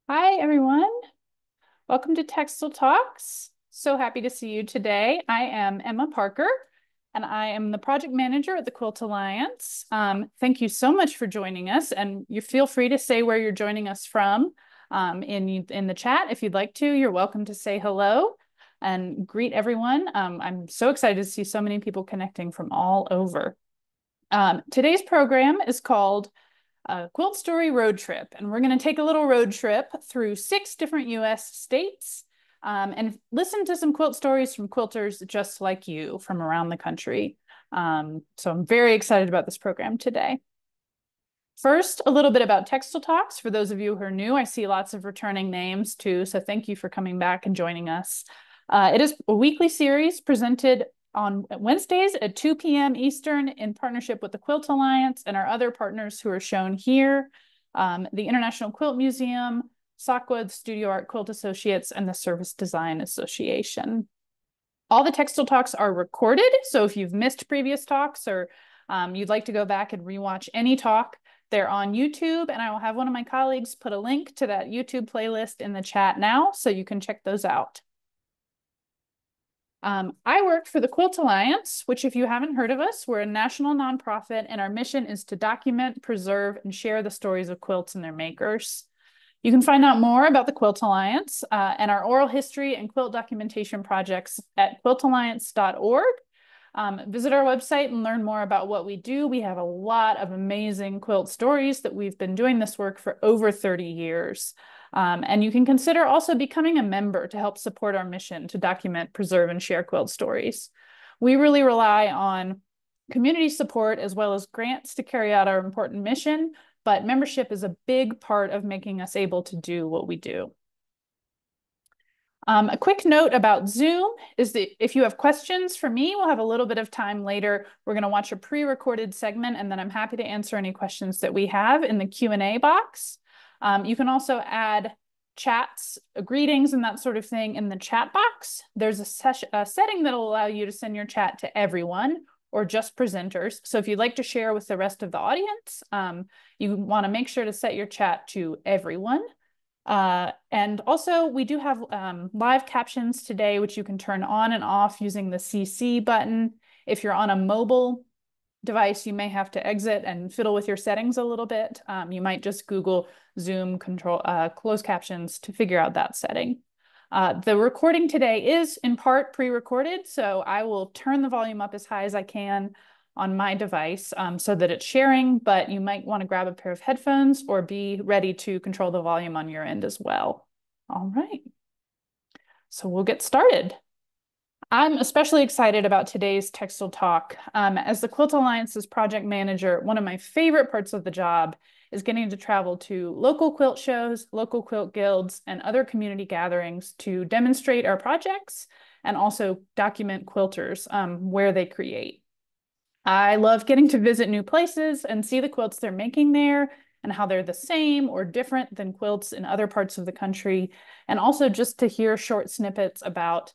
Hi, everyone. Welcome to Textile Talks. So happy to see you today. I am Emma Parker, and I am the project manager at the Quilt Alliance. Thank you so much for joining us, and you feel free to say where you're joining us from in the chat. If you'd like to, you're welcome to say hello and greet everyone. I'm so excited to see so many people connecting from all over. Today's program is called Quilt Story Road Trip. And we're going to take a little road trip through 6 different US states and listen to some quilt stories from quilters just like you from around the country. So I'm very excited about this program today. First, a little bit about Textile Talks. For those of you who are new, I see lots of returning names too. So thank you for coming back and joining us. It is a weekly series presented on Wednesdays at 2 p.m. Eastern in partnership with the Quilt Alliance and our other partners who are shown here, the International Quilt Museum, Sockwood, Studio Art Quilt Associates, and the Service Design Association. All the Textile Talks are recorded, so if you've missed previous talks or you'd like to go back and rewatch any talk, they're on YouTube, and I will have one of my colleagues put a link to that YouTube playlist in the chat now, so you can check those out. I work for the Quilt Alliance, which if you haven't heard of us, we're a national nonprofit, and our mission is to document, preserve, and share the stories of quilts and their makers. You can find out more about the Quilt Alliance and our oral history and quilt documentation projects at quiltalliance.org. Visit our website and learn more about what we do. We have a lot of amazing quilt stories that we've been doing this work for over 30 years. And you can consider also becoming a member to help support our mission to document, preserve, and share quilt stories. We really rely on community support as well as grants to carry out our important mission, but membership is a big part of making us able to do what we do. A quick note about Zoom is that if you have questions for me, we'll have a little bit of time later. We're going to watch a pre-recorded segment, and then I'm happy to answer any questions that we have in the Q&A box. You can also add chats, greetings, and that sort of thing in the chat box. There's a setting that will allow you to send your chat to everyone or just presenters. So if you'd like to share with the rest of the audience, you want to make sure to set your chat to everyone. And also we do have live captions today, which you can turn on and off using the CC button. If you're on a mobile device, you may have to exit and fiddle with your settings a little bit. You might just Google Zoom closed captions to figure out that setting. The recording today is in part pre-recorded, so I will turn the volume up as high as I can on my device so that it's sharing, but you might want to grab a pair of headphones or be ready to control the volume on your end as well. All right, so we'll get started. I'm especially excited about today's Textile Talk. As the Quilt Alliance's project manager, one of my favorite parts of the job is getting to travel to local quilt shows, local quilt guilds, and other community gatherings to demonstrate our projects and also document quilters where they create. I love getting to visit new places and see the quilts they're making there and how they're the same or different than quilts in other parts of the country, and also just to hear short snippets about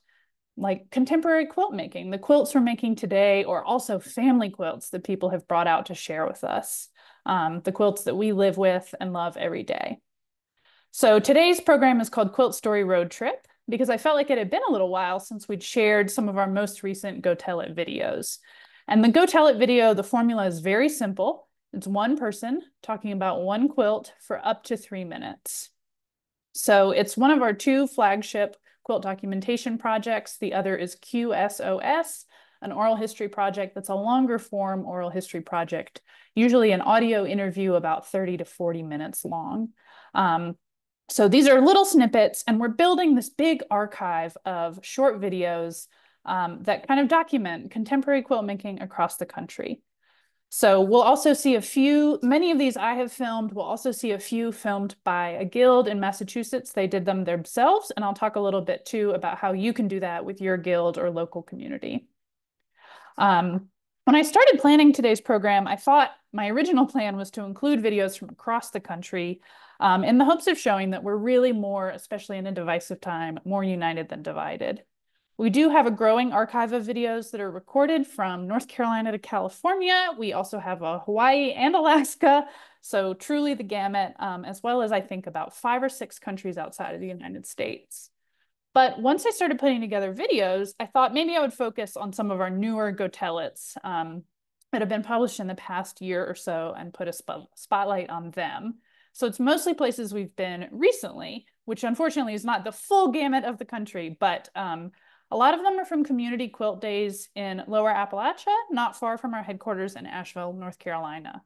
like contemporary quilt making, the quilts we're making today, or also family quilts that people have brought out to share with us, the quilts that we live with and love every day. So today's program is called Quilt Story Road Trip because I felt like it had been a little while since we'd shared some of our most recent Go Tell It videos. And the Go Tell It video, the formula is very simple. It's one person talking about one quilt for up to 3 minutes. So it's one of our 2 flagship quilt documentation projects. The other is QSOS, an oral history project that's a longer form oral history project, usually an audio interview about 30 to 40 minutes long. So these are little snippets, and we're building this big archive of short videos that kind of document contemporary quilt making across the country. So we'll also see many of these I have filmed. We'll also see a few filmed by a guild in Massachusetts. They did them themselves, and I'll talk a little bit too about how you can do that with your guild or local community. When I started planning today's program, I thought my original plan was to include videos from across the country in the hopes of showing that we're really more, especially in a divisive time, more united than divided. We do have a growing archive of videos that are recorded from North Carolina to California. We also have Hawaii and Alaska, so truly the gamut, as well as I think about 5 or 6 countries outside of the United States. But once I started putting together videos, I thought maybe I would focus on some of our newer Go-Tell-Its that have been published in the past year or so and put a spotlight on them. So it's mostly places we've been recently, which unfortunately is not the full gamut of the country, but a lot of them are from community quilt days in Lower Appalachia, not far from our headquarters in Asheville, North Carolina.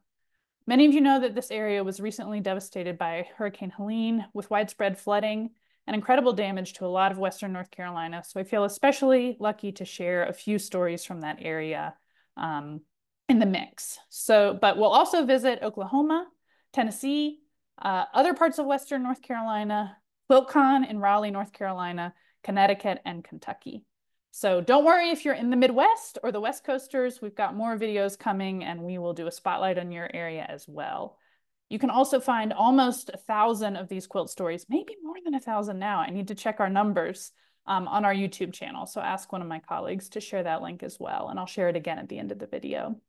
Many of you know that this area was recently devastated by Hurricane Helene with widespread flooding and incredible damage to a lot of Western North Carolina. So I feel especially lucky to share a few stories from that area in the mix. But we'll also visit Oklahoma, Tennessee, other parts of Western North Carolina, QuiltCon in Raleigh, North Carolina, Connecticut, and Kentucky. So don't worry if you're in the Midwest or the West Coasters, we've got more videos coming and we will do a spotlight on your area as well. You can also find almost 1,000 of these quilt stories, maybe more than 1,000 now. I need to check our numbers on our YouTube channel. So ask one of my colleagues to share that link as well. And I'll share it again at the end of the video.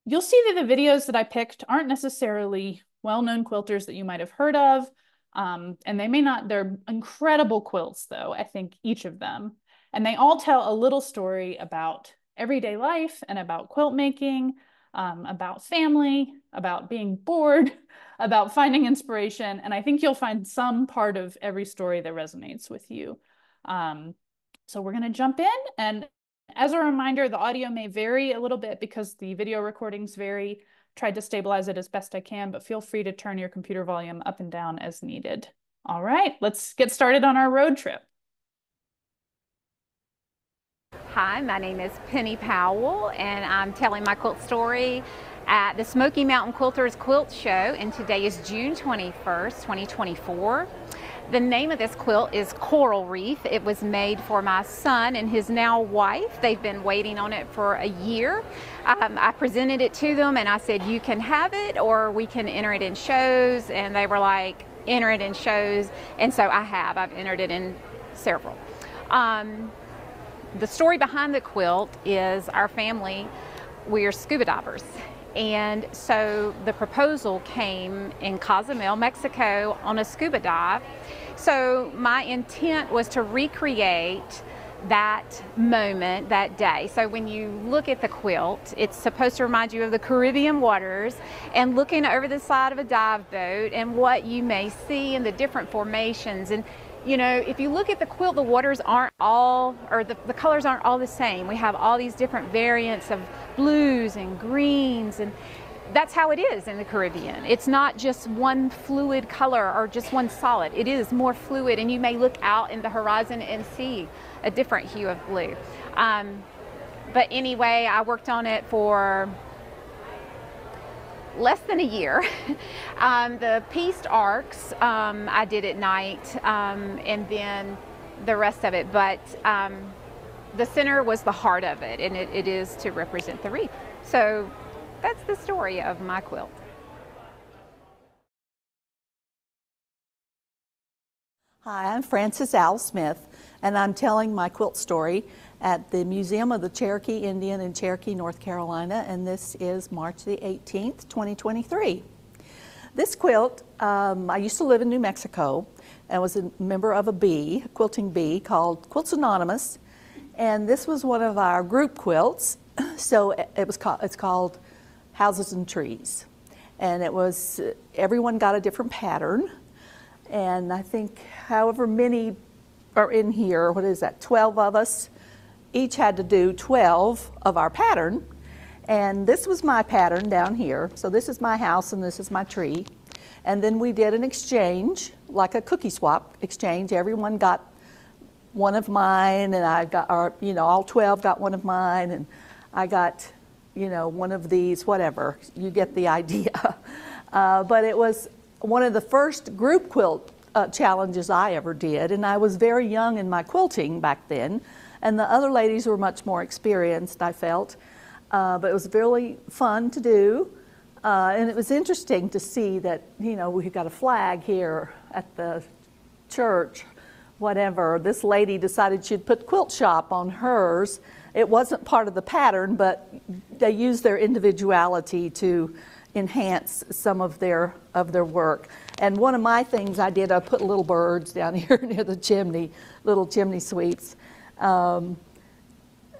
You'll see that the videos that I picked aren't necessarily well-known quilters that you might have heard of. And they may not, they're incredible quilts though, I think each of them. And they all tell a little story about everyday life and about quilt making, about family, about being bored, about finding inspiration. And I think you'll find some part of every story that resonates with you. So we're going to jump in. And as a reminder, the audio may vary a little bit because the video recordings vary. Tried to stabilize it as best I can, but feel free to turn your computer volume up and down as needed. All right, let's get started on our road trip. Hi, my name is Penny Powell, and I'm telling my quilt story at the Smoky Mountain Quilters Quilt Show, and today is June 21st, 2024. The name of this quilt is Coral Reef. It was made for my son and his now wife. They've been waiting on it for a year. I presented it to them and I said, you can have it or we can enter it in shows, and they were like, enter it in shows, and so I've entered it in several. The story behind the quilt is our family, we are scuba divers. And so the proposal came in Cozumel, Mexico on a scuba dive. So my intent was to recreate that moment, that day. So when you look at the quilt, it's supposed to remind you of the Caribbean waters and looking over the side of a dive boat and what you may see in the different formations. And you know, if you look at the quilt, the waters aren't all, or the colors aren't all the same. We have all these different variants of blues and greens, and that's how it is in the Caribbean. It's not just one fluid color or just one solid. It is more fluid, and you may look out in the horizon and see a different hue of blue. But anyway, I worked on it for less than a year. The pieced arcs, I did at night, and then the rest of it, but the center was the heart of it, and it is to represent the reef. So that's the story of my quilt. Hi, I'm Frances Al Smith, and I'm telling my quilt story at the Museum of the Cherokee Indian in Cherokee, North Carolina, and this is March the 18th, 2023. This quilt, I used to live in New Mexico and was a member of a quilting bee called Quilts Anonymous, and this was one of our group quilts. So it's called Houses and Trees, and it was, everyone got a different pattern, and I think however many are in here, what is that, 12 of us, each had to do 12 of our pattern, and this was my pattern down here. So this is my house and this is my tree, and then we did an exchange, like a cookie swap exchange. Everyone got one of mine, and I got, or you know, all 12 got one of mine, and I got, you know, one of these, whatever. You get the idea. But it was one of the first group quilt challenges I ever did, and I was very young in my quilting back then, and the other ladies were much more experienced, I felt. But it was really fun to do, and it was interesting to see that, you know, we've got a flag here at the church whatever. This lady decided she'd put quilt shop on hers. It wasn't part of the pattern, but they used their individuality to enhance some of their work. And one of my things I did, I put little birds down here near the chimney, little chimney sweeps. And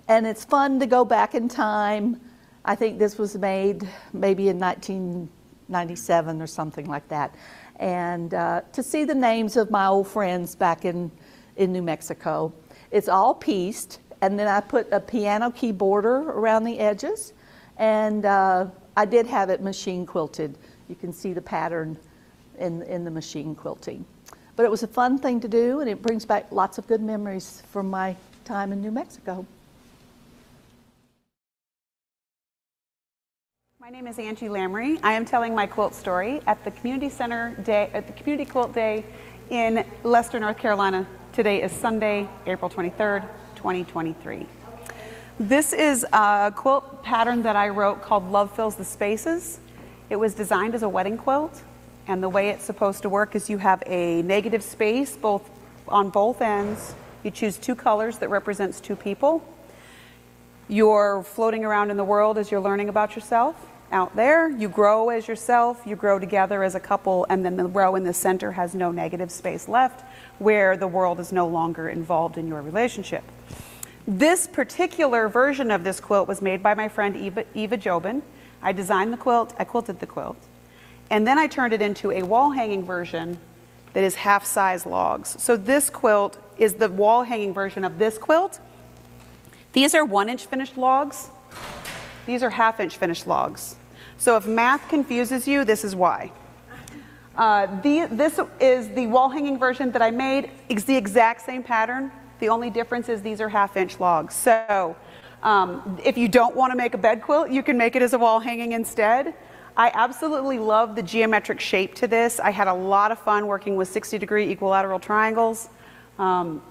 it's fun to go back in time. I think this was made maybe in 1997 or something like that. And to see the names of my old friends back in New Mexico. It's all pieced, and then I put a piano key border around the edges, and I did have it machine quilted. You can see the pattern in the machine quilting. But it was a fun thing to do, and it brings back lots of good memories from my time in New Mexico. My name is Angie Lamry. I am telling my quilt story at the Community Center Day, at the Community Quilt Day in Leicester, North Carolina. Today is Sunday, April 23rd, 2023. This is a quilt pattern that I wrote called Love Fills the Spaces. It was designed as a wedding quilt, and the way it's supposed to work is you have a negative space on both ends. You choose two colors that represents two people. You're floating around in the world as you're learning about yourself. Out there, you grow as yourself, you grow together as a couple, and then the row in the center has no negative space left where the world is no longer involved in your relationship. This particular version of this quilt was made by my friend Eva Jobin. I designed the quilt, I quilted the quilt, and then I turned it into a wall hanging version that is half-size logs. So this quilt is the wall hanging version of this quilt. These are 1-inch finished logs. These are half-inch finished logs. So if math confuses you, this is why. This is the wall hanging version that I made. It's the exact same pattern. The only difference is these are half-inch logs. So if you don't want to make a bed quilt, you can make it as a wall hanging instead. I absolutely love the geometric shape to this. I had a lot of fun working with 60-degree equilateral triangles.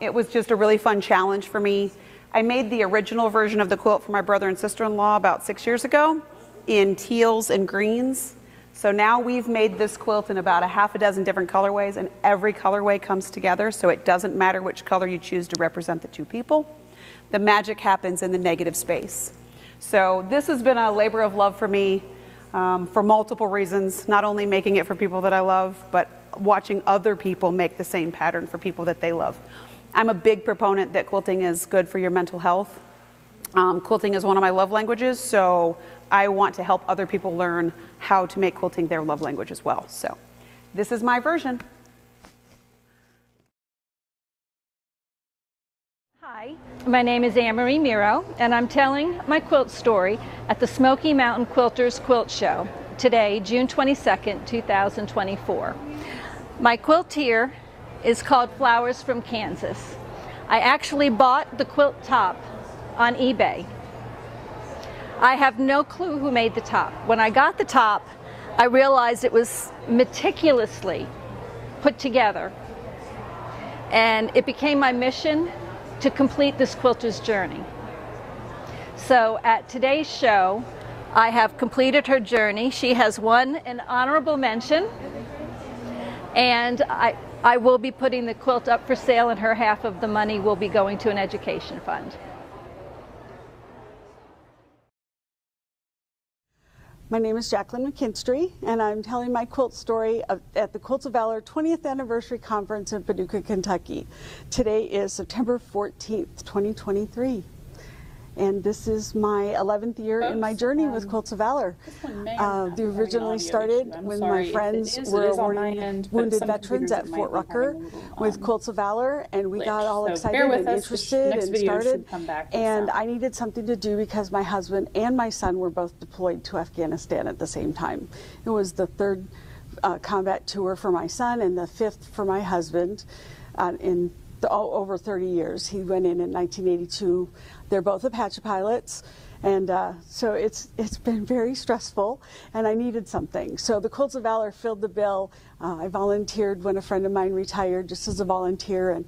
It was just a really fun challenge for me. I made the original version of the quilt for my brother and sister-in-law about 6 years ago in teals and greens. So now we've made this quilt in about a half a dozen different colorways, and every colorway comes together, so it doesn't matter which color you choose to represent the two people. The magic happens in the negative space. So this has been a labor of love for me for multiple reasons, not only making it for people that I love, but watching other people make the same pattern for people that they love. I'm a big proponent that quilting is good for your mental health. Quilting is one of my love languages, so I want to help other people learn how to make quilting their love language as well. So this is my version. Hi, my name is Anne-Marie Miro, and I'm telling my quilt story at the Smoky Mountain Quilters Quilt Show today, June 22nd, 2024. My quilt here is called Flowers from Kansas. I actually bought the quilt top on eBay. I have no clue who made the top. When I got the top, I realized it was meticulously put together, and it became my mission to complete this quilter's journey. So at today's show, I have completed her journey. She has won an honorable mention, and I will be putting the quilt up for sale, and her half of the money will be going to an education fund. My name is Jacqueline McKinstry, and I'm telling my quilt story at the Quilts of Valor 20th Anniversary Conference in Paducah, Kentucky. Today is September 14th, 2023. And this is my 11th year in my journey with Quilts of Valor. They originally started when my friends were awarding wounded veterans at Fort Rucker with Quilts of Valor, and we got all excited and interested and started. And I needed something to do because my husband and my son were both deployed to Afghanistan at the same time. It was the third combat tour for my son and the fifth for my husband in over 30 years. He went in 1982. They're both Apache pilots, and so it's been very stressful, and I needed something. So the Quilts of Valor filled the bill. I volunteered when a friend of mine retired just as a volunteer, and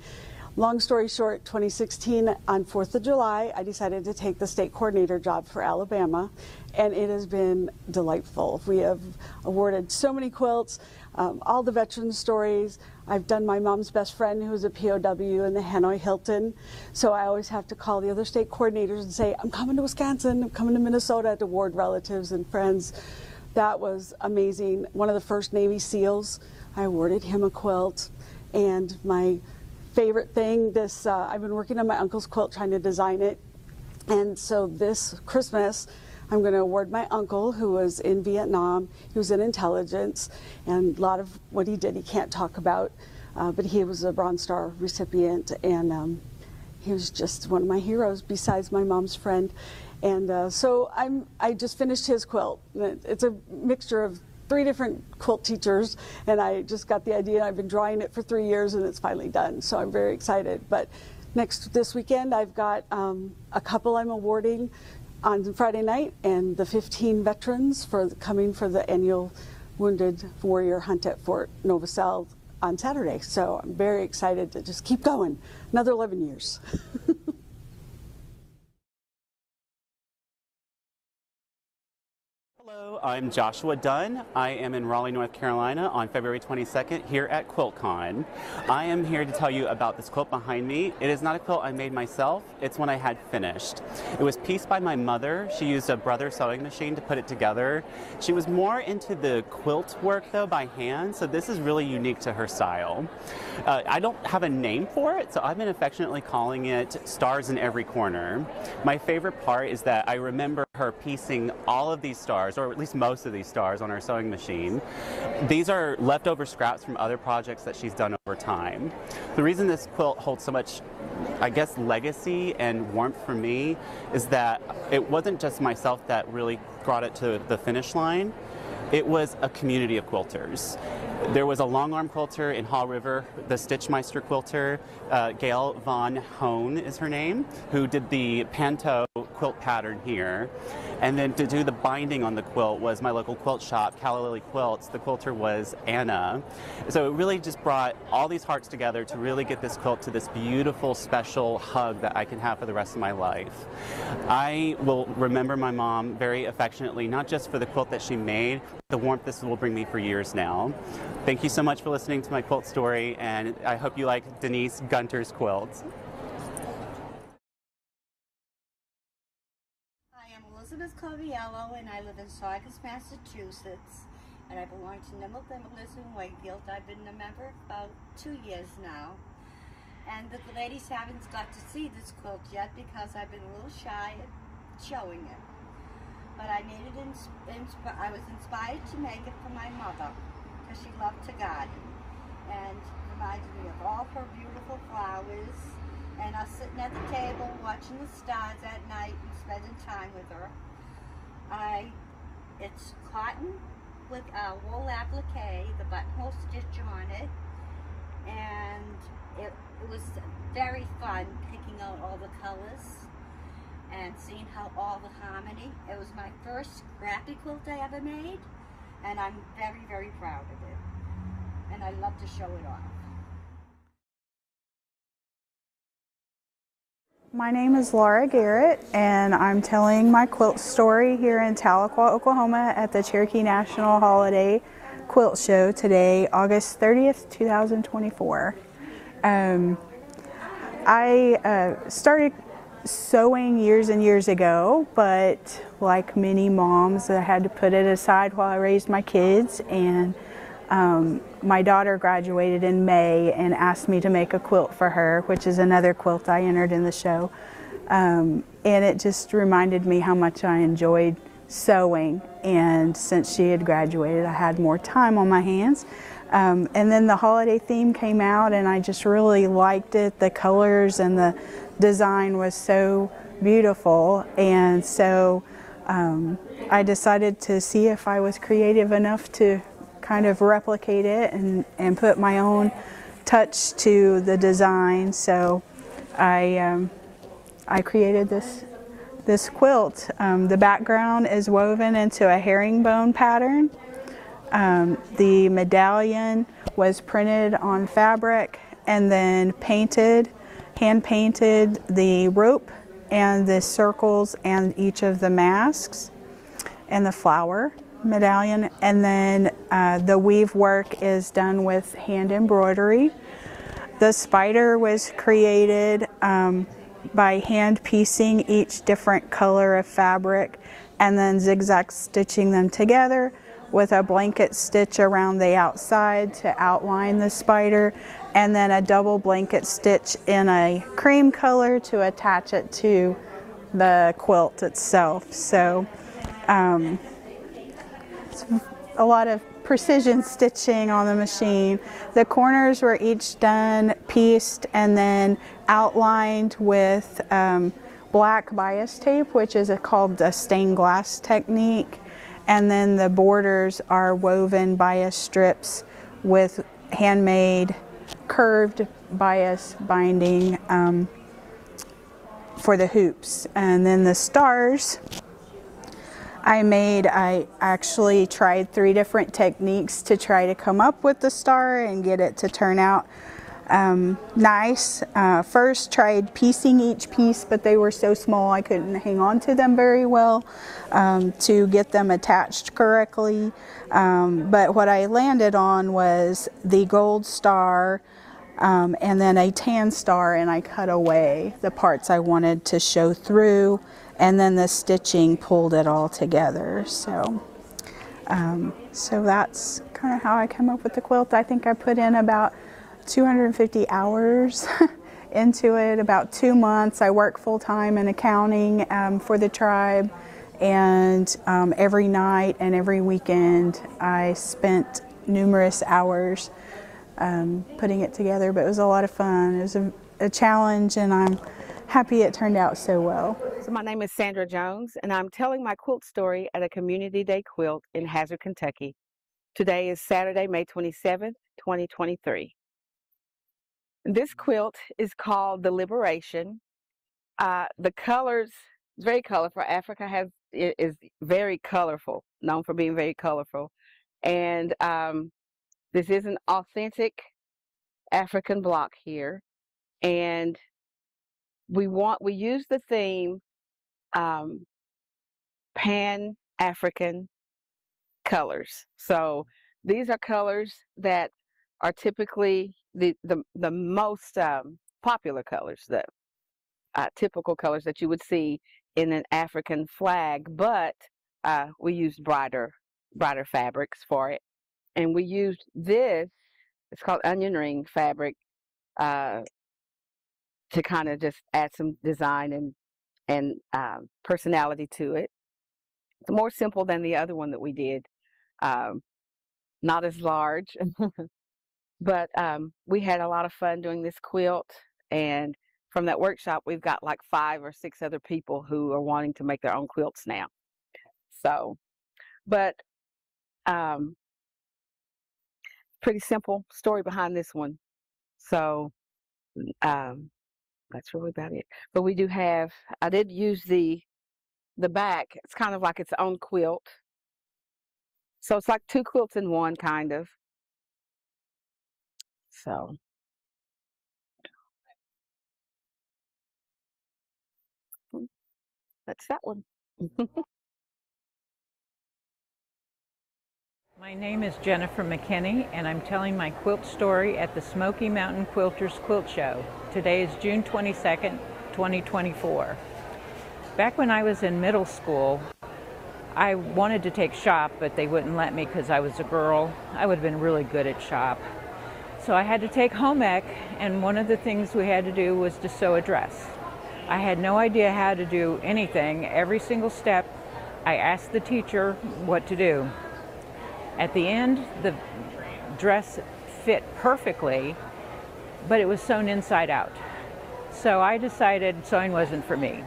Long story short, 2016 on 4th of July, I decided to take the state coordinator job for Alabama, and it has been delightful. We have awarded so many quilts, all the veteran stories. I've done my mom's best friend who was a POW in the Hanoi Hilton, so I always have to call the other state coordinators and say, I'm coming to Wisconsin, I'm coming to Minnesota to award relatives and friends. That was amazing. One of the first Navy SEALs, I awarded him a quilt. And my favorite thing, I've been working on my uncle's quilt, trying to design it. And so this Christmas, I'm going to award my uncle, who was in Vietnam. He was in intelligence, and a lot of what he did he can't talk about, but he was a Bronze Star recipient, and he was just one of my heroes besides my mom's friend. And so I just finished his quilt. It's a mixture of 3 different quilt teachers, and I just got the idea. I've been drawing it for 3 years, and it's finally done, so I'm very excited. But this weekend, I've got a couple I'm awarding on Friday night, and the 15 veterans coming for the annual Wounded Warrior Hunt at Fort Novosel on Saturday. So I'm very excited to just keep going. Another 11 years. Hello, I'm Joshua Dunn. I am in Raleigh, North Carolina on February 22nd here at QuiltCon. I am here to tell you about this quilt behind me. It is not a quilt I made myself, it's one I had finished. It was pieced by my mother. She used a brother sewing machine to put it together. She was more into the quilt work though by hand, so this is really unique to her style. I don't have a name for it, so I've been affectionately calling it Stars in Every Corner. My favorite part is that I remember her piecing all of these stars, or at least most of these stars, on her sewing machine. These are leftover scraps from other projects that she's done over time. The reason this quilt holds so much, I guess, legacy and warmth for me is that it wasn't just myself that really brought it to the finish line. It was a community of quilters. There was a long arm quilter in Haw River, the Stitchmeister quilter, Gail Von Hone is her name, who did the Panto quilt pattern here. And then to do the binding on the quilt was my local quilt shop, Calla Lily Quilts. The quilter was Anna. So it really just brought all these hearts together to really get this quilt to this beautiful, special hug that I can have for the rest of my life. I will remember my mom very affectionately, not just for the quilt that she made, the warmth this will bring me for years now. Thank you so much for listening to my quilt story, and I hope you like Denise Gunter's quilts. Hi, I'm Elizabeth Coviello, and I live in Saugus, Massachusetts, and I belong to Nimble Thimblers in Wakefield. I've been a member about 2 years now, and the ladies haven't got to see this quilt yet because I've been a little shy at showing it. But I made it, I was inspired to make it for my mother because she loved to garden, and reminded me of all her beautiful flowers, and us sitting at the table watching the stars at night and spending time with her. It's cotton with a wool applique, the buttonhole stitch on it, and it was very fun picking out all the colors and seeing how all the harmony. It was my first scrappy quilt I ever made, and I'm very, very proud of it. And I love to show it off. My name is Laura Garrett, and I'm telling my quilt story here in Tahlequah, Oklahoma at the Cherokee National Holiday Quilt Show today, August 30th, 2024. I started sewing years and years ago, but like many moms, I had to put it aside while I raised my kids, and my daughter graduated in May and asked me to make a quilt for her, which is another quilt I entered in the show, and it just reminded me how much I enjoyed sewing, and since she had graduated I had more time on my hands. And then the holiday theme came out, and I just really liked it. The colors and the design was so beautiful, and so I decided to see if I was creative enough to kind of replicate it and put my own touch to the design. So I created this quilt. The background is woven into a herringbone pattern. The medallion was printed on fabric and then painted hand painted the rope and the circles and each of the masks and the flower medallion, and then the weave work is done with hand embroidery. The spider was created by hand piecing each different color of fabric and then zigzag stitching them together with a blanket stitch around the outside to outline the spider, and then a double blanket stitch in a cream color to attach it to the quilt itself. So it's a lot of precision stitching on the machine. The corners were each done, pieced, and then outlined with black bias tape, which is called the stained glass technique. And then the borders are woven bias strips with handmade curved bias binding for the hoops. And then the stars I actually tried 3 different techniques to try to come up with the star and get it to turn out nice. First tried piecing each piece, but they were so small I couldn't hang on to them very well to get them attached correctly. But what I landed on was the gold star and then a tan star, and I cut away the parts I wanted to show through, and then the stitching pulled it all together. So that's kind of how I came up with the quilt. I think I put in about 250 hours into it, about 2 months. I work full-time in accounting for the tribe, and every night and every weekend I spent numerous hours putting it together, but it was a lot of fun. It was a challenge, and I'm happy it turned out so well. So my name is Sandra Jones, and I'm telling my quilt story at a Community Day Quilt in Hazard, Kentucky. Today is Saturday, May 27th, 2023. This quilt is called the Liberation. The colors, it's very colorful. Africa is very colorful, known for being very colorful. And this is an authentic African block here. And we use the theme Pan-African colors. So these are colors that are typically the most popular colors, the typical colors that you would see in an African flag, but we used brighter fabrics for it. And we used this, it's called onion ring fabric, to kind of just add some design and personality to it. It's more simple than the other one that we did. Not as large, but we had a lot of fun doing this quilt. And from that workshop, we've got like 5 or 6 other people who are wanting to make their own quilts now. So, but pretty simple story behind this one. So that's really about it. But we do have, I did use the back. It's kind of like its own quilt. So it's like 2 quilts in one, kind of. So that's that one. My name is Jennifer McKinney, and I'm telling my quilt story at the Smoky Mountain Quilters Quilt Show. Today is June 22nd, 2024. Back when I was in middle school, I wanted to take shop, but they wouldn't let me because I was a girl. I would have been really good at shop. So I had to take home ec, and one of the things we had to do was to sew a dress. I had no idea how to do anything. Every single step, I asked the teacher what to do. At the end, the dress fit perfectly, but it was sewn inside out. So I decided sewing wasn't for me.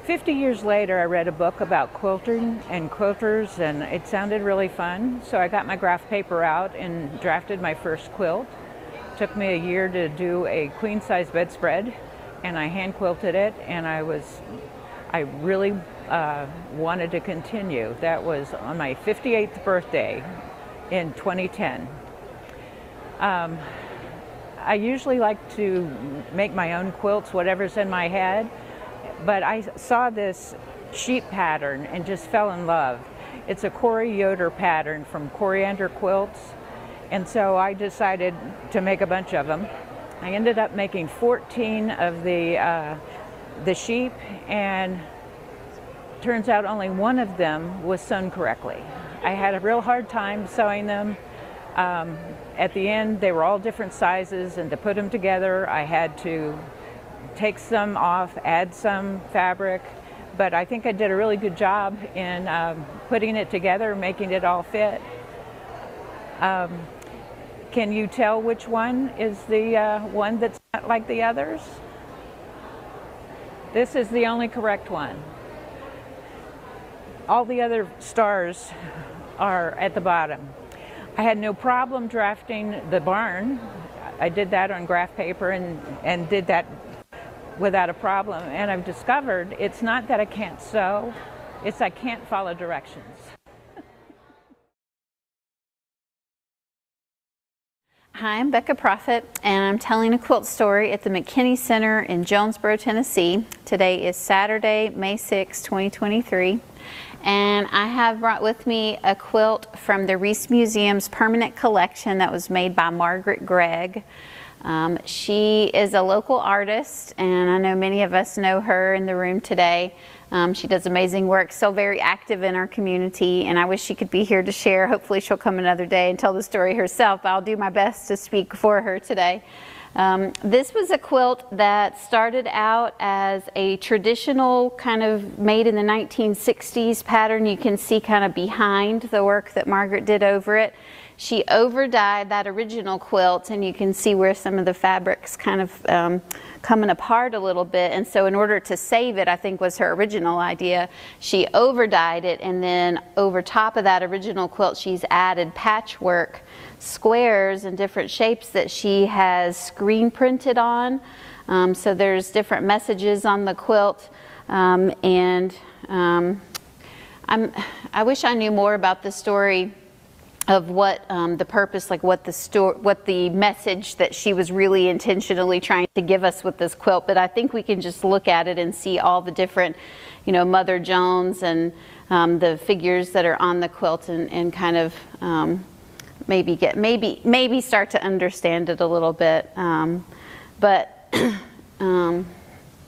50 years later, I read a book about quilting and quilters, and it sounded really fun. So I got my graph paper out and drafted my first quilt. It took me a year to do a queen-size bedspread, and I hand quilted it, and I really wanted to continue. That was on my 58th birthday in 2010. I usually like to make my own quilts, whatever's in my head, but I saw this sheep pattern and just fell in love. It's a Corey Yoder pattern from Coriander Quilts, and so I decided to make a bunch of them. I ended up making 14 of the sheep, and turns out only one of them was sewn correctly. I had a real hard time sewing them. At the end, they were all different sizes, and to put them together, I had to take some off, add some fabric, but I think I did a really good job in putting it together, making it all fit. Can you tell which one is the one that's not like the others? This is the only correct one. All the other stars are at the bottom. I had no problem drafting the barn. I did that on graph paper and did that without a problem. And I've discovered it's not that I can't sew, it's I can't follow directions. Hi, I'm Becca Prophet, and I'm telling a quilt story at the McKinney Center in Jonesboro, Tennessee. Today is Saturday, May 6, 2023. And I have brought with me a quilt from the Reese Museum's permanent collection that was made by Margaret Gregg. She is a local artist, and I know many of us know her in the room today. She does amazing work, still very active in our community, and I wish she could be here to share. Hopefully she'll come another day and tell the story herself. I'll do my best to speak for her today. This was a quilt that started out as a traditional kind of made in the 1960s pattern. You can see kind of behind the work that Margaret did over it. She overdyed that original quilt, and you can see where some of the fabrics kind of coming apart a little bit. And so in order to save it, I think was her original idea, she overdyed it, and then over top of that original quilt she's added patchwork squares and different shapes that she has screen printed on. So there's different messages on the quilt, I wish I knew more about the story of what the purpose, like what the message that she was really intentionally trying to give us with this quilt. But I think we can just look at it and see all the different, you know, Mother Jones and the figures that are on the quilt, and kind of maybe start to understand it a little bit. But I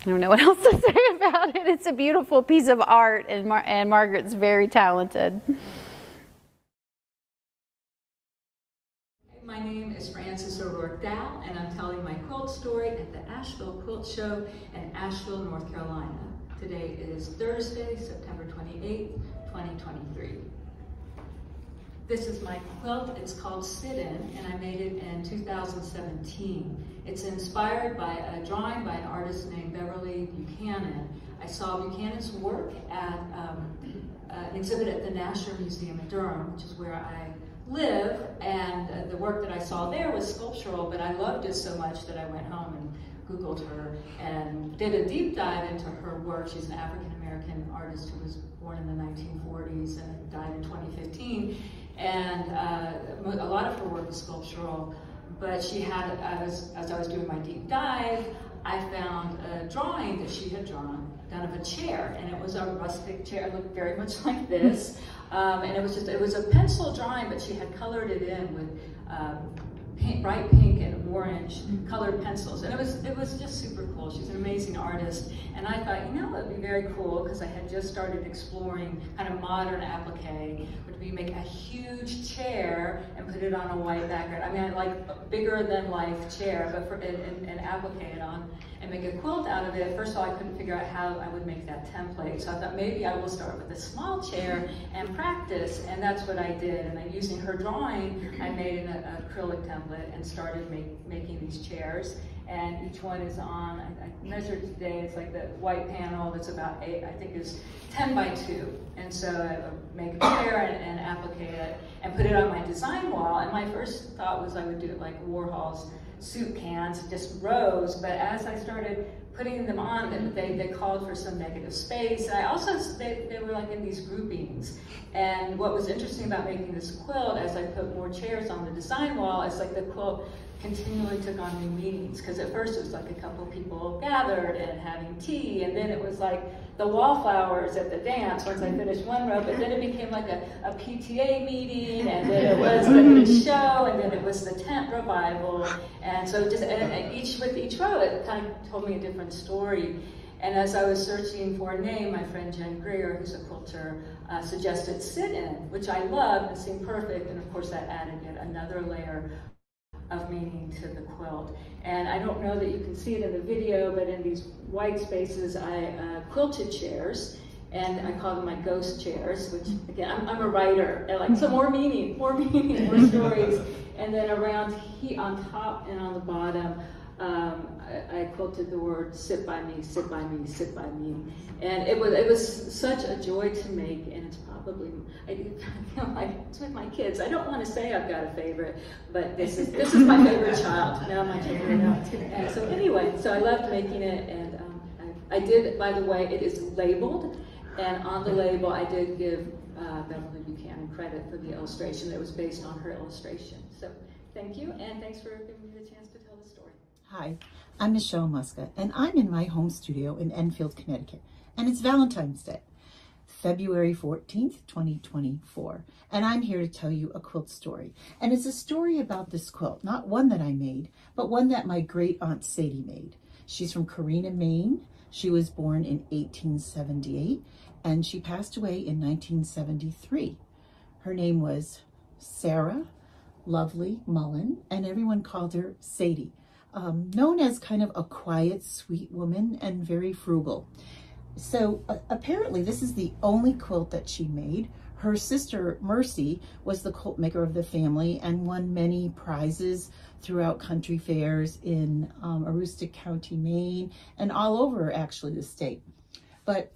don't know what else to say about it. It's a beautiful piece of art, and Margaret's very talented. My name is Frances O'Rourke Dow, and I'm telling my quilt story at the Asheville Quilt Show in Asheville, North Carolina. Today is Thursday, September 28th, 2023. This is my quilt. It's called Sit-In, and I made it in 2017. It's inspired by a drawing by an artist named Beverly Buchanan. I saw Buchanan's work at an exhibit at the National Museum in Durham, which is where I live, and the work that I saw there was sculptural, but I loved it so much that I went home and Googled her and did a deep dive into her work. She's an African-American artist who was born in the 1940s and died in 2015, and a lot of her work is sculptural, but she had, as I was doing my deep dive, I found a drawing that she had done of a chair, and it was a rustic chair. It looked very much like this, and it was a pencil drawing, but she had colored it in with bright pink and orange colored pencils, and it was just super cool. She's an amazing artist, and I thought, you know, it would be very cool, because I had just started exploring kind of modern applique, would be make a huge chair and put it on a white background. I mean, like a bigger than life chair, but and applique it on and make a quilt out of it. First of all, I couldn't figure out how I would make that template, so I thought maybe I will start with a small chair and practice, and that's what I did. And then using her drawing, I made an acrylic template and started making these chairs. And each one is on, I measured today, it's like the white panel that's about 8, I think is 10 by 2. And so I would make a chair and applique it and put it on my design wall. And my first thought was I would do it like Warhol's soup cans, just rows, but as I started putting them on, they called for some negative space. And I also, they were like in these groupings. And what was interesting about making this quilt, as I put more chairs on the design wall, is like the quilt continually took on new meanings. Because at first it was like a couple people gathered and having tea, and then it was like the wallflowers at the dance once I finished one row, but then it became like a PTA meeting, and then it was the show, and then it was the tent revival. And so just with each row, it kind of told me a different story. And as I was searching for a name, my friend Jen Greer, who's a quilter, suggested sit-in, which I loved and seemed perfect, and of course that added yet another layer of meaning to the quilt. And I don't know that you can see it in the video, but in these white spaces, I quilted chairs, and I call them my ghost chairs, which again, I'm a writer, and like, so more meaning, more stories. And then around on top and on the bottom, I quilted the word "sit by me, sit by me, sit by me," and it was such a joy to make. And it's probably, I feel like it's with my kids. I don't want to say I've got a favorite, but this is my favorite child. Now my favorite. And so anyway, so I loved making it, and I did. By the way, it is labeled, and on the label I did give Beverly Buchanan credit for the illustration. That was based on her illustration. So thank you, and thanks for giving me the chance to tell the story. Hi, I'm Michelle Muska, and I'm in my home studio in Enfield, Connecticut, and it's Valentine's Day, February 14th, 2024, and I'm here to tell you a quilt story. And it's a story about this quilt, not one that I made, but one that my great aunt Sadie made. She's from Carina, Maine. She was born in 1878, and she passed away in 1973. Her name was Sarah Lovely Mullen, and everyone called her Sadie. Known as kind of a quiet, sweet woman and very frugal. So apparently this is the only quilt that she made. Her sister Mercy was the quilt maker of the family and won many prizes throughout country fairs in Aroostook County, Maine, and all over actually the state. But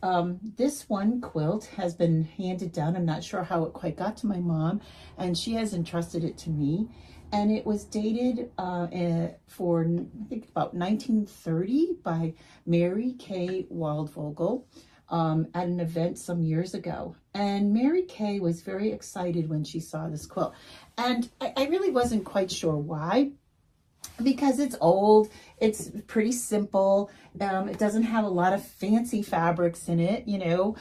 this one quilt has been handed down. I'm not sure how it quite got to my mom, and she has entrusted it to me. And it was dated for, I think, about 1930 by Mary Kay Waldvogel at an event some years ago. And Mary Kay was very excited when she saw this quilt. And I really wasn't quite sure why, because it's old, it's pretty simple, it doesn't have a lot of fancy fabrics in it, you know.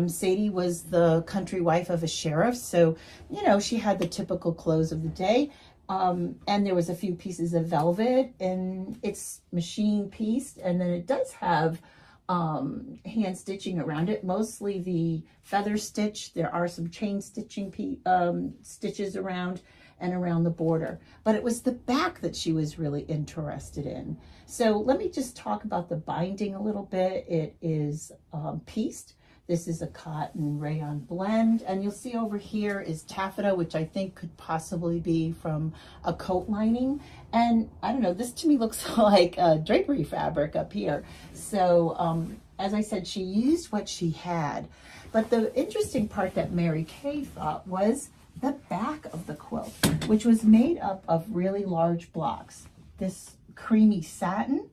Sadie was the country wife of a sheriff, so, you know, she had the typical clothes of the day. And there was a few pieces of velvet, and it's machine pieced, and then it does have hand stitching around it, mostly the feather stitch. There are some chain stitching stitches around and around the border, but it was the back that she was really interested in. So let me just talk about the binding a little bit. It is pieced. This is a cotton rayon blend, and you'll see over here is taffeta, which I think could possibly be from a coat lining. And I don't know, this to me looks like a drapery fabric up here. So as I said, she used what she had. But the interesting part that Mary Kay thought was the back of the quilt, which was made up of really large blocks. This creamy satin,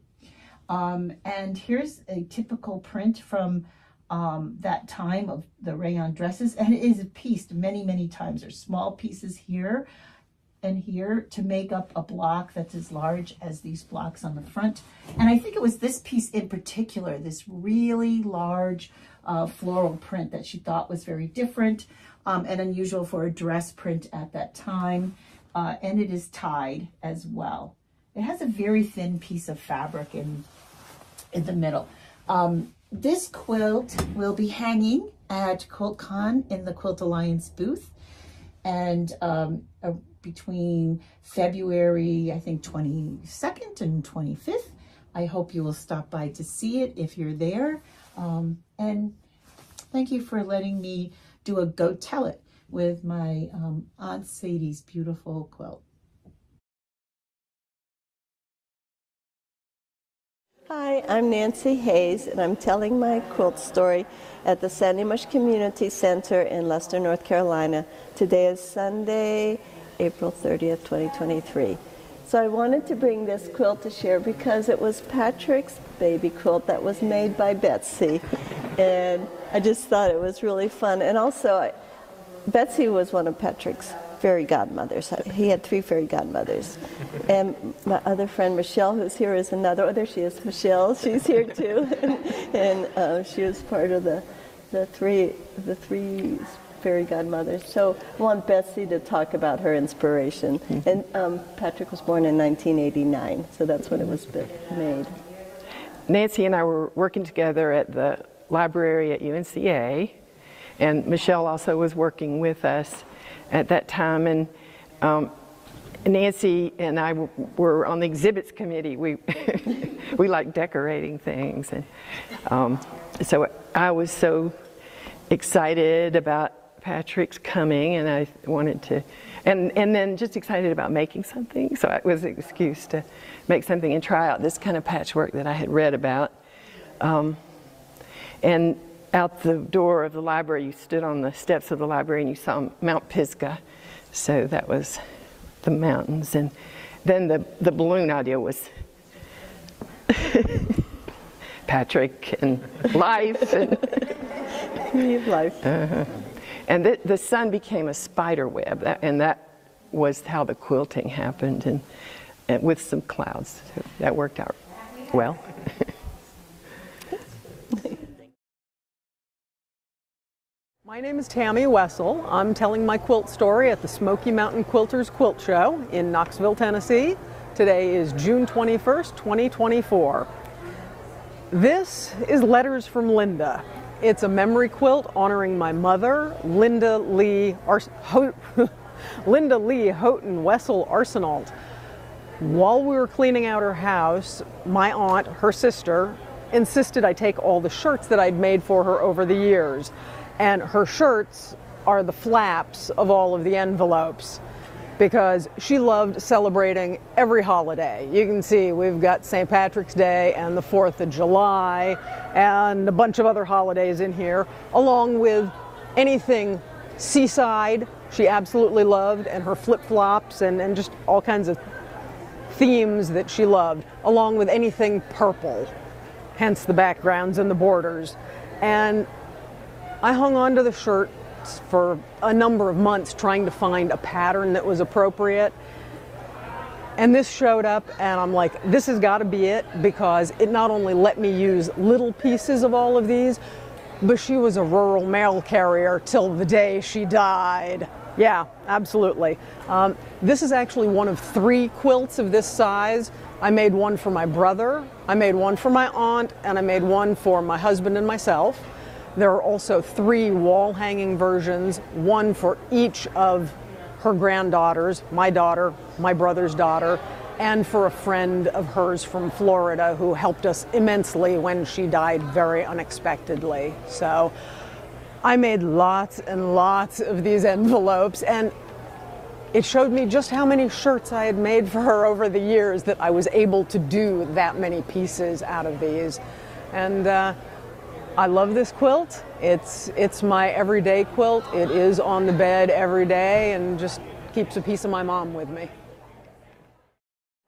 and here's a typical print from that time of the rayon dresses, and it is pieced many times. There's small pieces here and here to make up a block that's as large as these blocks on the front. And I think it was this piece in particular, this really large floral print, that she thought was very different and unusual for a dress print at that time. And it is tied as well. It has a very thin piece of fabric in the middle. This quilt will be hanging at QuiltCon in the Quilt Alliance booth, and between February, I think, 22nd and 25th. I hope you will stop by to see it if you're there. And thank you for letting me do a Go Tell It with my Aunt Sadie's beautiful quilt. Hi, I'm Nancy Hayes, and I'm telling my quilt story at the Sandy Mush Community Center in Leicester, North Carolina. Today is Sunday, April 30th, 2023. So I wanted to bring this quilt to share because it was Patrick's baby quilt that was made by Betsy. And I just thought it was really fun. And also, Betsy was one of Patrick's fairy godmothers. He had 3 fairy godmothers. And my other friend Michelle, who's here, is another. Oh, there she is, Michelle. She's here too. And she was part of the three fairy godmothers. So I want Betsy to talk about her inspiration. And Patrick was born in 1989, so that's when it was made. Nancy and I were working together at the library at UNCA, and Michelle also was working with us at that time. And Nancy and I were on the exhibits committee. We we like decorating things, and so I was so excited about Patrick's coming, and I wanted to, and then just excited about making something. So it was an excuse to make something and try out this kind of patchwork that I had read about. And out the door of the library, you stood on the steps of the library and you saw Mount Pisgah. So that was the mountains. And then the balloon idea was Patrick and life. And life. And the sun became a spider web, and that was how the quilting happened, and with some clouds. So that worked out well. My name is Tammy Wessel. I'm telling my quilt story at the Smoky Mountain Quilters Quilt Show in Knoxville, Tennessee. Today is June 21st, 2024. This is Letters from Linda. It's a memory quilt honoring my mother, Linda Lee Houghton Wessel Arsenault. While we were cleaning out her house, my aunt, her sister, insisted I take all the shirts that I'd made for her over the years. And her shirts are the flaps of all of the envelopes, because she loved celebrating every holiday. You can see we've got St. Patrick's Day and the 4th of July and a bunch of other holidays in here, along with anything seaside she absolutely loved, and her flip-flops and just all kinds of themes that she loved, along with anything purple, hence the backgrounds and the borders. And I hung on to the shirts for a number of months trying to find a pattern that was appropriate. And this showed up, and I'm like, this has got to be it, because it not only let me use little pieces of all of these, but she was a rural mail carrier till the day she died. Yeah, absolutely. This is actually one of 3 quilts of this size. I made one for my brother, I made one for my aunt, and I made one for my husband and myself. There are also 3 wall-hanging versions, one for each of her granddaughters, my daughter, my brother's daughter, and for a friend of hers from Florida who helped us immensely when she died very unexpectedly. So I made lots and lots of these envelopes, and it showed me just how many shirts I had made for her over the years that I was able to do that many pieces out of these. And I love this quilt. It's my everyday quilt. It is on the bed every day and just keeps a piece of my mom with me.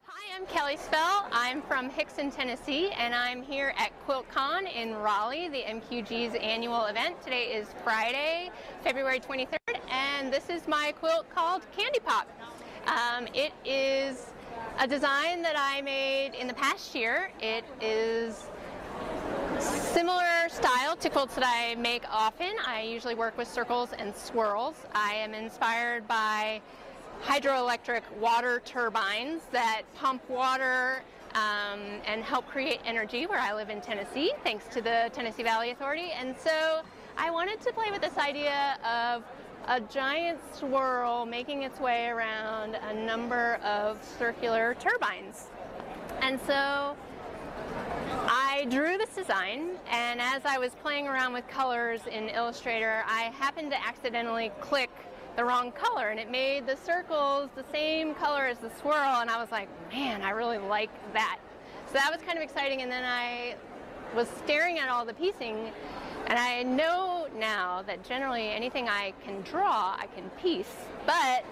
Hi, I'm Kelly Spell. I'm from Hickson, Tennessee, and I'm here at QuiltCon in Raleigh, the MQG's annual event. Today is Friday, February 23rd, and this is my quilt called Candy Pop. It is a design that I made in the past year. It is similar style to quilts that I make often. I usually work with circles and swirls. I am inspired by hydroelectric water turbines that pump water and help create energy where I live in Tennessee, thanks to the Tennessee Valley Authority. And so I wanted to play with this idea of a giant swirl making its way around a number of circular turbines. And so I drew this design, and as I was playing around with colors in Illustrator, I happened to accidentally click the wrong color, and it made the circles the same color as the swirl, and I was like, man, I really like that. So that was kind of exciting, and then I was staring at all the piecing, and I know now that generally anything I can draw, I can piece, but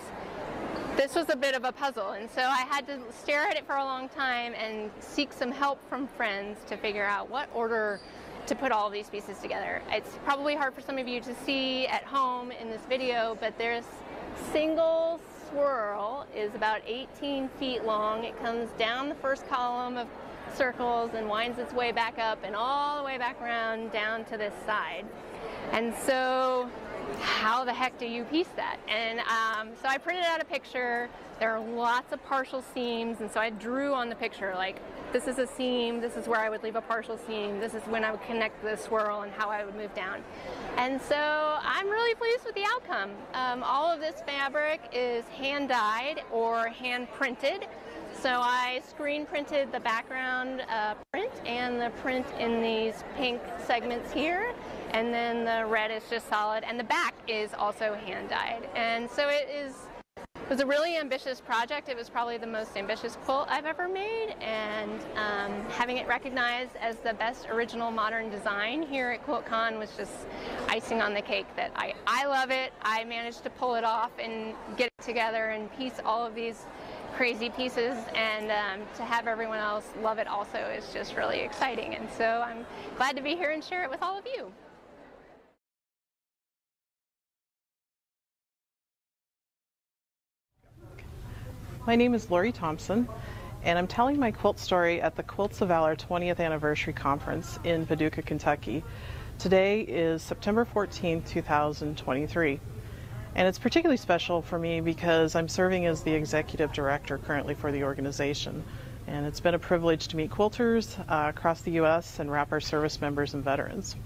this was a bit of a puzzle, and so I had to stare at it for a long time and seek some help from friends to figure out what order to put all these pieces together. It's probably hard for some of you to see at home in this video, but this single swirl is about 18 feet long. It comes down the first column of circles and winds its way back up and all the way back around down to this side. And so how the heck do you piece that? And so I printed out a picture. There are lots of partial seams, and so I drew on the picture, like, this is a seam, this is where I would leave a partial seam, this is when I would connect the swirl and how I would move down. And so I'm really pleased with the outcome. All of this fabric is hand dyed or hand printed. So I screen printed the background print and the print in these pink segments here, and then the red is just solid, and the back is also hand dyed. And so it was a really ambitious project. It was probably the most ambitious quilt I've ever made, and having it recognized as the best original modern design here at QuiltCon was just icing on the cake. That I love it. I managed to pull it off and get it together and piece all of these crazy pieces, and to have everyone else love it also is just really exciting. And so I'm glad to be here and share it with all of you. My name is Lori Thompson, and I'm telling my quilt story at the Quilts of Valor 20th Anniversary Conference in Paducah, Kentucky. Today is September 14, 2023. And it's particularly special for me because I'm serving as the executive director currently for the organization. And it's been a privilege to meet quilters across the U.S. and wrap our service members and veterans.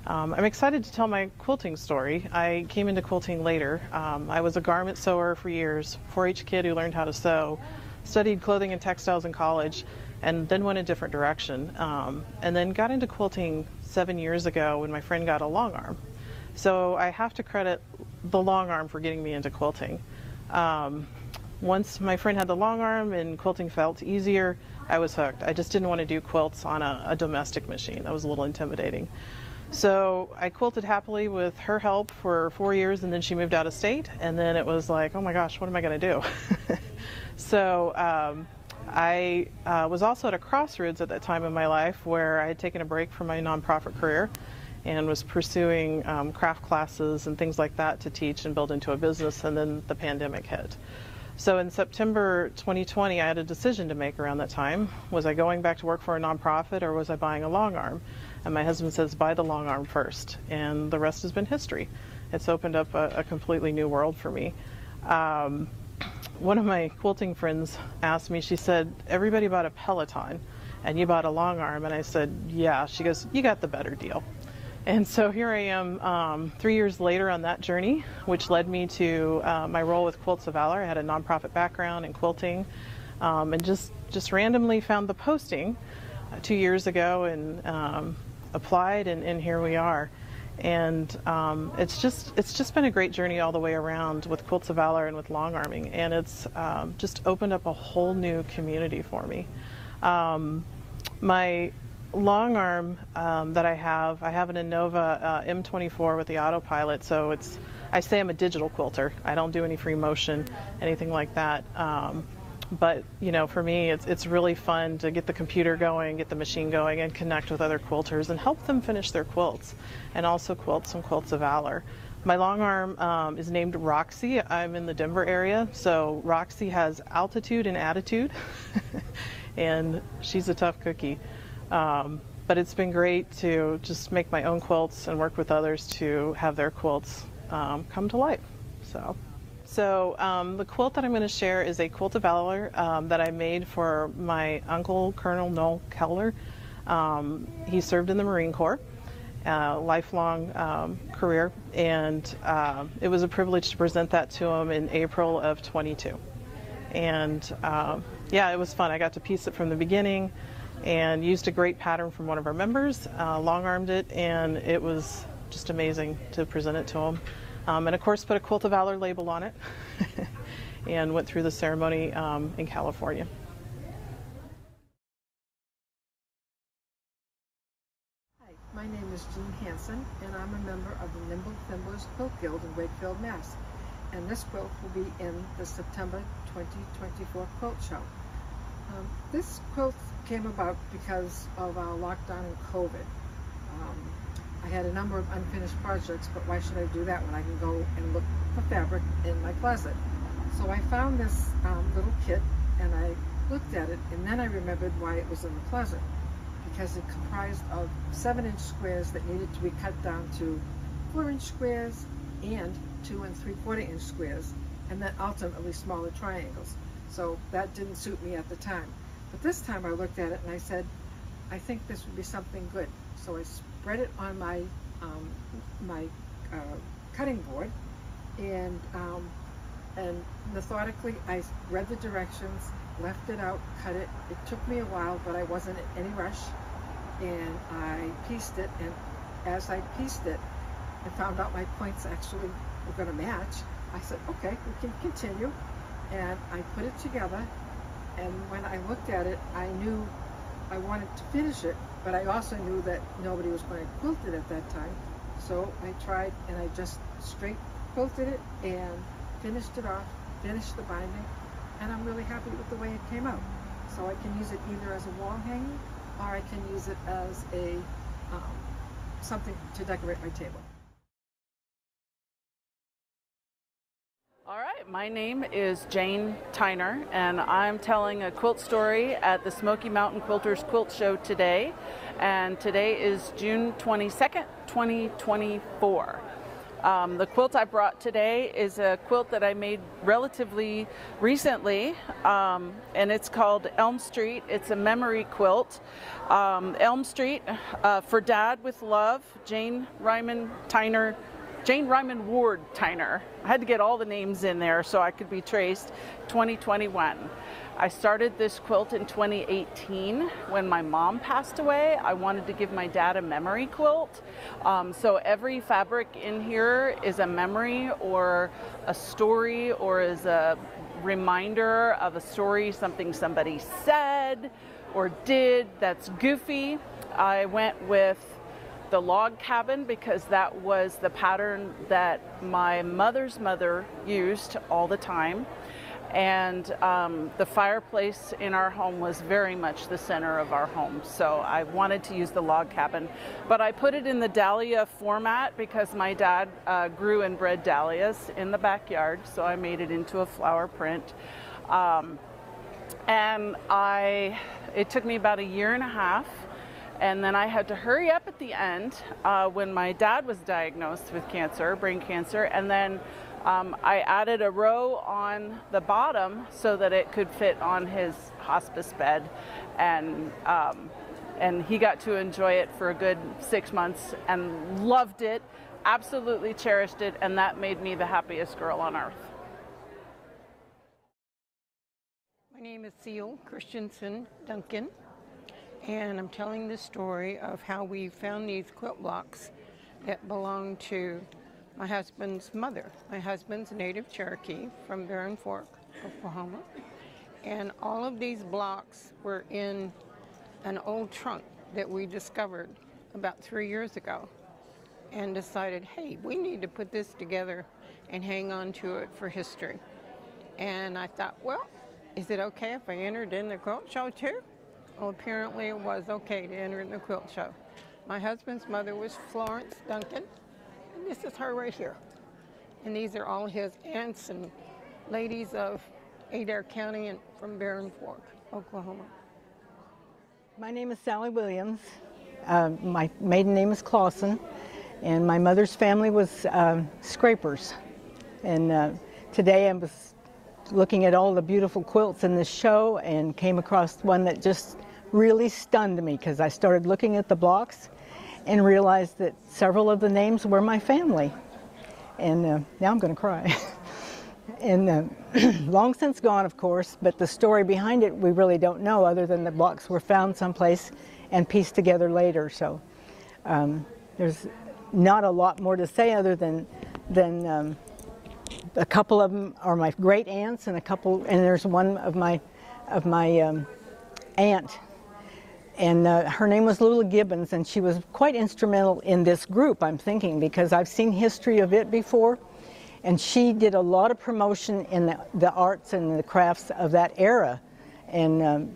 I'm excited to tell my quilting story. I came into quilting later. I was a garment sewer for years, 4-H kid who learned how to sew, studied clothing and textiles in college, and then went a different direction. And then got into quilting 7 years ago when my friend got a long arm. So I have to credit the long arm for getting me into quilting. Once my friend had the long arm and quilting felt easier, I was hooked. I just didn't want to do quilts on a domestic machine. That was a little intimidating. So I quilted happily with her help for 4 years, and then she moved out of state, and then it was like, oh my gosh, what am I going to do? So I was also at a crossroads at that time in my life where I had taken a break from my nonprofit career and was pursuing craft classes and things like that to teach and build into a business, and then the pandemic hit. So in September 2020, I had a decision to make around that time. Was I going back to work for a nonprofit, or was I buying a long arm? And my husband says, buy the long arm first, and the rest has been history. It's opened up a completely new world for me. One of my quilting friends asked me, she said, everybody bought a Peloton, and you bought a long arm. And I said, yeah. She goes, you got the better deal. And so here I am 3 years later on that journey, which led me to my role with Quilts of Valor. I had a nonprofit background in quilting, and just randomly found the posting 2 years ago and applied, and here we are. And it's just been a great journey all the way around with Quilts of Valor and with long arming, and it's just opened up a whole new community for me. My long arm that I have an Innova M24 with the autopilot, so I say I'm a digital quilter. I don't do any free motion, anything like that. But you know, for me, it's really fun to get the computer going, get the machine going, and connect with other quilters and help them finish their quilts, and also quilt some Quilts of Valor. My long arm is named Roxy. I'm in the Denver area, so Roxy has altitude and attitude, and she's a tough cookie. But it's been great to just make my own quilts and work with others to have their quilts come to life. So the quilt that I'm going to share is a Quilt of Valor that I made for my uncle, Colonel Noel Keller. He served in the Marine Corps, lifelong career, and it was a privilege to present that to him in April of 22. And yeah, it was fun. I got to piece it from the beginning and used a great pattern from one of our members, long-armed it, and it was just amazing to present it to him. And of course put a Quilt of Valor label on it and went through the ceremony in California. Hi, my name is Jean Hansen, and I'm a member of the Nimble Thimblers Quilt Guild in Wakefield, Mass. and this quilt will be in the September 2024 quilt show. This quilt came about because of our lockdown and COVID. I had a number of unfinished projects, but why should I do that when I can go and look for fabric in my closet? So I found this little kit and I looked at it, and then I remembered why it was in the closet, because it comprised of 7-inch squares that needed to be cut down to 4-inch squares and 2 3/4-inch squares, and then ultimately smaller triangles. So that didn't suit me at the time. But this time I looked at it and I said, I think this would be something good. So I spread it on my cutting board, and methodically I read the directions, left it out, cut it. It took me a while, but I wasn't in any rush, and I pieced it, and as I pieced it, I found out my points actually were going to match. I said, okay, we can continue, and I put it together, and when I looked at it, I knew I wanted to finish it, but I also knew that nobody was going to quilt it at that time. So I tried, and I just straight quilted it and finished it off, finished the binding, and I'm really happy with the way it came out. So I can use it either as a wall hanging, or I can use it as a something to decorate my table. All right, my name is Jane Tyner, and I'm telling a quilt story at the Smoky Mountain Quilters Quilt Show today, and today is June 22nd, 2024. The quilt I brought today is a quilt that I made relatively recently, and it's called Elm Street. It's a memory quilt. Elm Street, for Dad with Love, Jane Ryman Ward Tyner. I had to get all the names in there so I could be traced. 2021. I started this quilt in 2018 when my mom passed away. I wanted to give my dad a memory quilt. So every fabric in here is a memory or a story, or is a reminder of a story, something somebody said or did that's goofy. I went with the log cabin because that was the pattern that my mother's mother used all the time, and the fireplace in our home was very much the center of our home, so I wanted to use the log cabin. But I put it in the dahlia format because my dad grew and bred dahlias in the backyard, so I made it into a flower print. And it took me about 1.5 years. And then I had to hurry up at the end when my dad was diagnosed with cancer, brain cancer, and then I added a row on the bottom so that it could fit on his hospice bed, and he got to enjoy it for a good 6 months and loved it, absolutely cherished it, and that made me the happiest girl on earth. My name is Seal Christensen Duncan, and I'm telling the story of how we found these quilt blocks that belong to my husband's mother. My husband's native Cherokee from Barren Fork, Oklahoma. And all of these blocks were in an old trunk that we discovered about 3 years ago, and decided, hey, we need to put this together and hang on to it for history. And I thought, well, is it okay if I entered in the quilt show too? Well, apparently it was okay to enter in the quilt show. My husband's mother was Florence Duncan, and this is her right here. And these are all his aunts and ladies of Adair County and from Barren Fork, Oklahoma. My name is Sally Williams. My maiden name is Clausen, and my mother's family was scrapers. And today I was looking at all the beautiful quilts in this show and came across one that just really stunned me, because I started looking at the blocks and realized that several of the names were my family. And now I'm going to cry. And long since gone, of course, but the story behind it we really don't know, other than the blocks were found someplace and pieced together later. So there's not a lot more to say other than a couple of them are my great aunts, and there's one of my aunt, and her name was Lula Gibbons, and she was quite instrumental in this group, I'm thinking, because I've seen history of it before, And she did a lot of promotion in the arts and the crafts of that era, and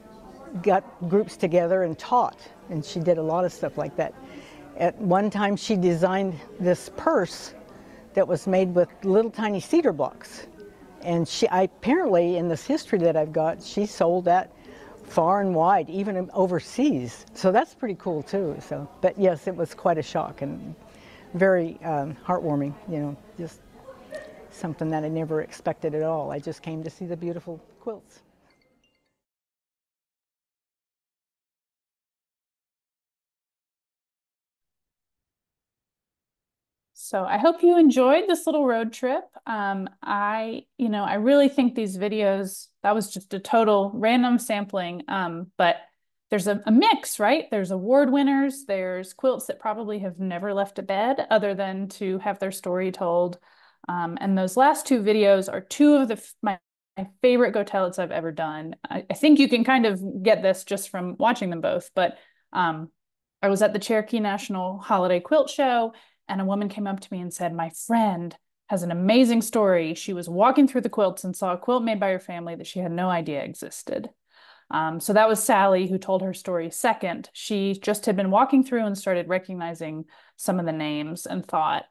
got groups together and taught. And she did a lot of stuff like that. At one time, she designed this purse that was made with little tiny cedar blocks. And apparently, in this history that I've got, she sold that far and wide, even overseas. So that's pretty cool too. So, but yes, it was quite a shock and very heartwarming, you know, just something that I never expected at all. I just came to see the beautiful quilts. So I hope you enjoyed this little road trip. I really think these videos, that was just a total random sampling, but there's a mix, right? There's award winners, there's quilts that probably have never left a bed other than to have their story told. And those last two videos are two of my favorite go-tellets I've ever done. I think you can kind of get this just from watching them both, but I was at the Cherokee National Holiday Quilt Show, and a woman came up to me and said, my friend has an amazing story. She was walking through the quilts and saw a quilt made by her family that she had no idea existed. So that was Sally, who told her story second. She just had been walking through and started recognizing some of the names and thought,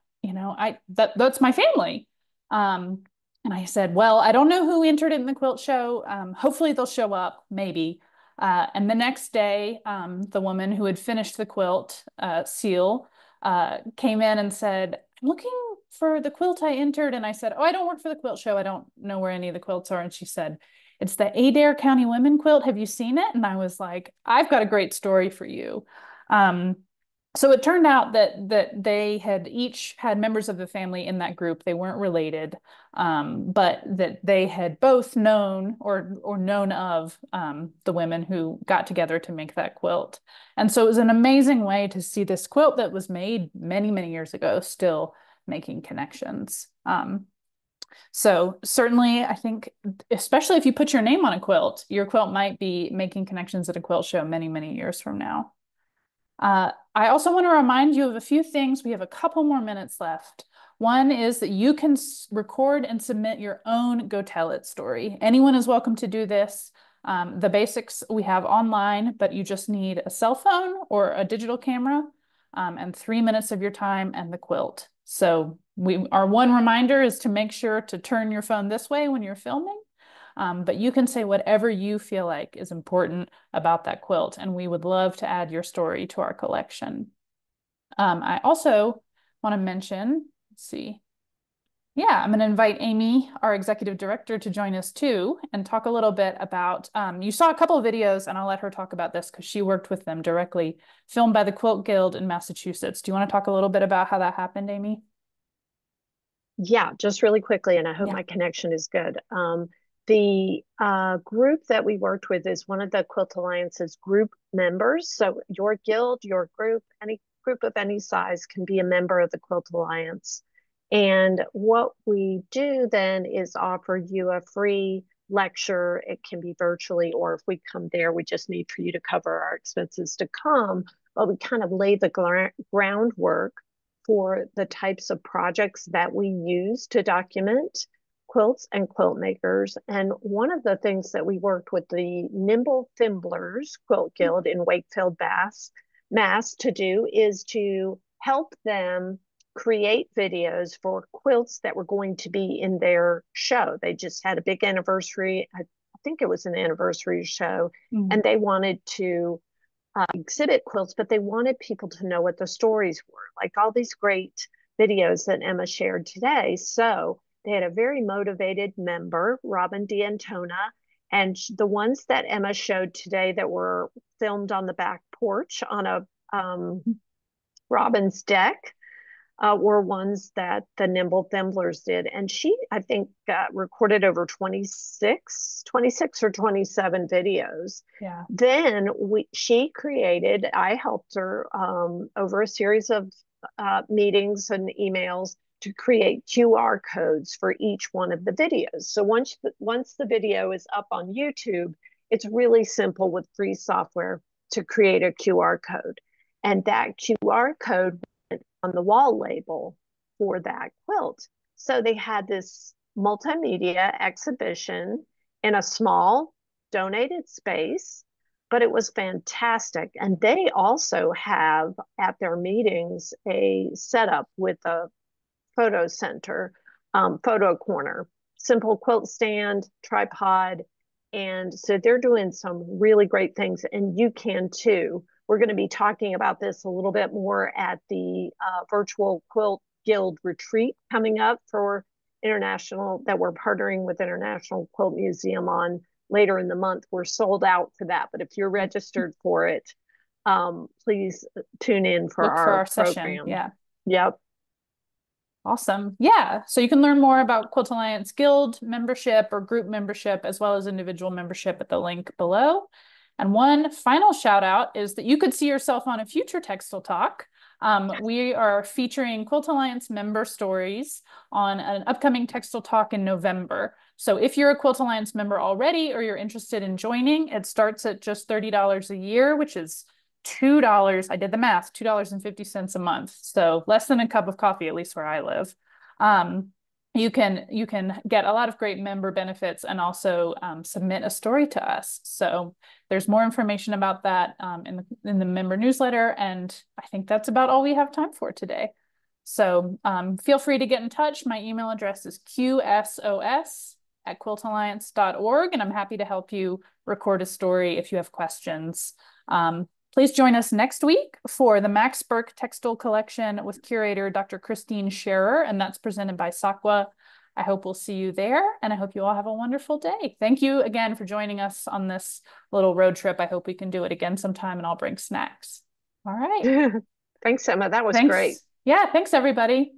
that's my family. And I said, well, I don't know who entered it in the quilt show. Hopefully they'll show up, maybe. And the next day, the woman who had finished the quilt, Seal, came in and said, I'm looking for the quilt I entered. And I said, oh, I don't work for the quilt show. I don't know where any of the quilts are. And she said, it's the Adair County Women quilt. Have you seen it? And I was like, I've got a great story for you. So it turned out that they had each had members of the family in that group. They weren't related, but that they had both known or known of the women who got together to make that quilt. And so it was an amazing way to see this quilt that was made many, many years ago, still making connections. So certainly, I think, especially if you put your name on a quilt, your quilt might be making connections at a quilt show many, many years from now. I also want to remind you of a few things. We have a couple more minutes left. One is that you can record and submit your own Go Tell It story. Anyone is welcome to do this. The basics we have online, but you just need a cell phone or a digital camera, and 3 minutes of your time and the quilt. So our one reminder is to make sure to turn your phone this way when you're filming. But you can say whatever you feel like is important about that quilt, and we would love to add your story to our collection. I also want to mention, let's see. Yeah, I'm going to invite Amy, our executive director, to join us too and talk a little bit about, you saw a couple of videos, and I'll let her talk about this because she worked with them directly, filmed by the Quilt Guild in Massachusetts. Do you want to talk a little bit about how that happened, Amy? Yeah, just really quickly, and I hope my connection is good. The group that we worked with is one of the Quilt Alliance's group members. So your guild, your group, any group of any size can be a member of the Quilt Alliance. And what we do then is offer you a free lecture. It can be virtually, or if we come there, we just need for you to cover our expenses to come. But we kind of lay the groundwork for the types of projects that we use to document quilts and quilt makers. And one of the things that we worked with the Nimble Thimblers Quilt Guild in Wakefield, Mass to do is to help them create videos for quilts that were going to be in their show. They just had a big anniversary. I think it was an anniversary show, and they wanted to exhibit quilts, but they wanted people to know what the stories were, like all these great videos that Emma shared today. So they had a very motivated member, Robin D'Antona, and the ones that Emma showed today that were filmed on the back porch on a Robin's deck were ones that the Nimble Thimblers did. And she, I think, recorded over 26 or 27 videos. Yeah. Then I helped her over a series of meetings and emails to create QR codes for each one of the videos. So once the video is up on YouTube, it's really simple with free software to create a QR code. And that QR code went on the wall label for that quilt. So they had this multimedia exhibition in a small donated space, but it was fantastic. And they also have at their meetings a setup with a photo center, photo corner, simple quilt stand, tripod. And so they're doing some really great things, and you can too. We're going to be talking about this a little bit more at the virtual Quilt Guild retreat coming up for international, that we're partnering with International Quilt Museum on later in the month. We're sold out for that, but if you're registered for it, please tune in for Look for our our program. session. Yeah. Yep. Awesome. Yeah. So you can learn more about Quilt Alliance Guild membership or group membership, as well as individual membership at the link below. And one final shout out is that you could see yourself on a future Textile Talk. We are featuring Quilt Alliance member stories on an upcoming Textile Talk in November. So if you're a Quilt Alliance member already, or you're interested in joining, it starts at just $30 a year, which is $2, I did the math, $2.50 a month. So less than a cup of coffee, at least where I live. You can get a lot of great member benefits and also submit a story to us. So there's more information about that in the member newsletter. And I think that's about all we have time for today. So feel free to get in touch. My email address is qsos@quiltalliance.org, and I'm happy to help you record a story if you have questions. Please join us next week for the Max Burke Textile Collection with curator Dr. Christine Scherer, and that's presented by Sakwa. I hope we'll see you there, and I hope you all have a wonderful day. Thank you again for joining us on this little road trip. I hope we can do it again sometime, and I'll bring snacks. All right. Thanks, Emma. That was Thanks. great. Yeah, thanks, everybody.